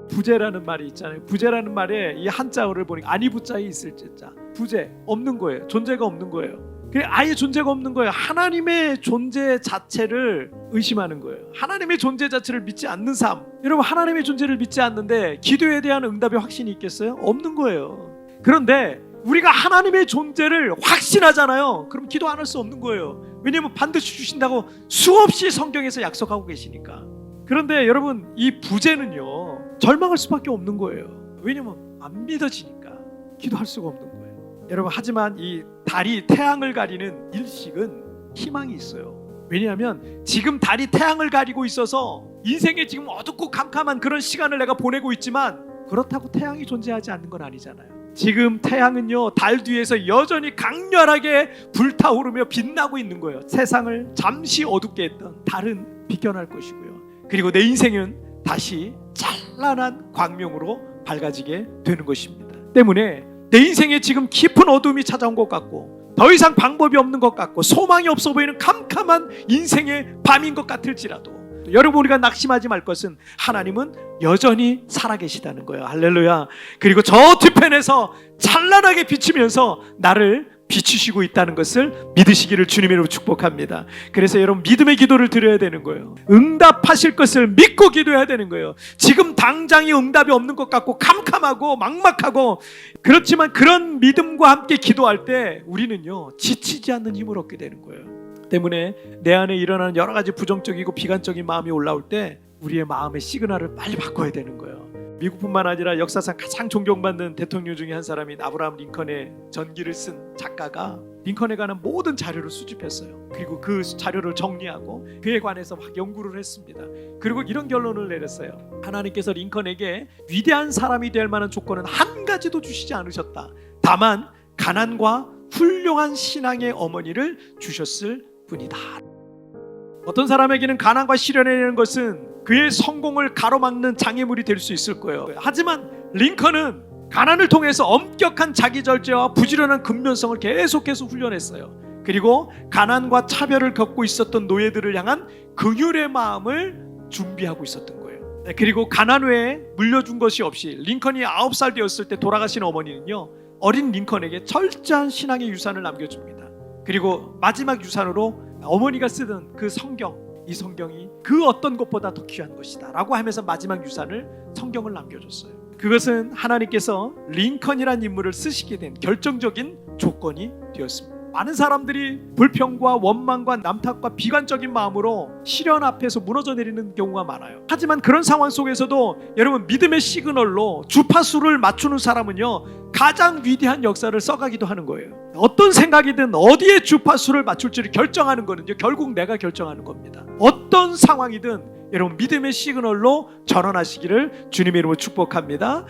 부재라는 말이 있잖아요. 부재라는 말에 이 한자어를 보니까 아니부자에 있을 자, 부재, 없는 거예요. 존재가 없는 거예요. 그래, 아예 존재가 없는 거예요. 하나님의 존재 자체를 의심하는 거예요. 하나님의 존재 자체를 믿지 않는 삶. 여러분, 하나님의 존재를 믿지 않는데 기도에 대한 응답의 확신이 있겠어요? 없는 거예요. 그런데 우리가 하나님의 존재를 확신하잖아요. 그럼 기도 안 할 수 없는 거예요. 왜냐하면 반드시 주신다고 수없이 성경에서 약속하고 계시니까. 그런데 여러분, 이 부재는요, 절망할 수밖에 없는 거예요. 왜냐하면 안 믿어지니까 기도할 수가 없는 거예요. 여러분, 하지만 이 달이 태양을 가리는 일식은 희망이 있어요. 왜냐하면 지금 달이 태양을 가리고 있어서 인생에 지금 어둡고 캄캄한 그런 시간을 내가 보내고 있지만, 그렇다고 태양이 존재하지 않는 건 아니잖아요. 지금 태양은요, 달 뒤에서 여전히 강렬하게 불타오르며 빛나고 있는 거예요. 세상을 잠시 어둡게 했던 달은 비껴날 것이고요. 그리고 내 인생은 다시 찬란한 광명으로 밝아지게 되는 것입니다. 때문에 내 인생에 지금 깊은 어둠이 찾아온 것 같고, 더 이상 방법이 없는 것 같고, 소망이 없어 보이는 캄캄한 인생의 밤인 것 같을지라도, 여러분, 우리가 낙심하지 말 것은 하나님은 여전히 살아계시다는 거예요. 할렐루야. 그리고 저 뒤편에서 찬란하게 비치면서 나를 비추시고 있다는 것을 믿으시기를 주님의 이름으로 축복합니다. 그래서 여러분, 믿음의 기도를 드려야 되는 거예요. 응답하실 것을 믿고 기도해야 되는 거예요. 지금 당장이 응답이 없는 것 같고 캄캄하고 막막하고, 그렇지만 그런 믿음과 함께 기도할 때 우리는요, 지치지 않는 힘을 얻게 되는 거예요. 때문에 내 안에 일어나는 여러 가지 부정적이고 비관적인 마음이 올라올 때 우리의 마음의 시그널을 빨리 바꿔야 되는 거예요. 미국뿐만 아니라 역사상 가장 존경받는 대통령 중에 한 사람인 아브라함 링컨의 전기를 쓴 작가가 링컨에 관한 모든 자료를 수집했어요. 그리고 그 자료를 정리하고 그에 관해서 막 연구를 했습니다. 그리고 이런 결론을 내렸어요. 하나님께서 링컨에게 위대한 사람이 될 만한 조건은 한 가지도 주시지 않으셨다. 다만 가난과 훌륭한 신앙의 어머니를 주셨을 뿐이다. 어떤 사람에게는 가난과 시련이라는 것은 그의 성공을 가로막는 장애물이 될 수 있을 거예요. 하지만 링컨은 가난을 통해서 엄격한 자기절제와 부지런한 근면성을 계속해서 훈련했어요. 그리고 가난과 차별을 겪고 있었던 노예들을 향한 긍휼의 마음을 준비하고 있었던 거예요. 그리고 가난 외에 물려준 것이 없이 링컨이 9살 되었을 때 돌아가신 어머니는요, 어린 링컨에게 철저한 신앙의 유산을 남겨줍니다. 그리고 마지막 유산으로 어머니가 쓰던 그 성경, 이 성경이 그 어떤 것보다 더 귀한 것이다 라고 하면서 마지막 유산을, 성경을 남겨줬어요. 그것은 하나님께서 링컨이라는 인물을 쓰시게 된 결정적인 조건이 되었습니다. 많은 사람들이 불평과 원망과 남탓과 비관적인 마음으로 시련 앞에서 무너져 내리는 경우가 많아요. 하지만 그런 상황 속에서도 여러분, 믿음의 시그널로 주파수를 맞추는 사람은요, 가장 위대한 역사를 써가기도 하는 거예요. 어떤 생각이든 어디에 주파수를 맞출지를 결정하는 거는요, 결국 내가 결정하는 겁니다. 어떤 상황이든 여러분, 믿음의 시그널로 전환하시기를 주님의 이름으로 축복합니다.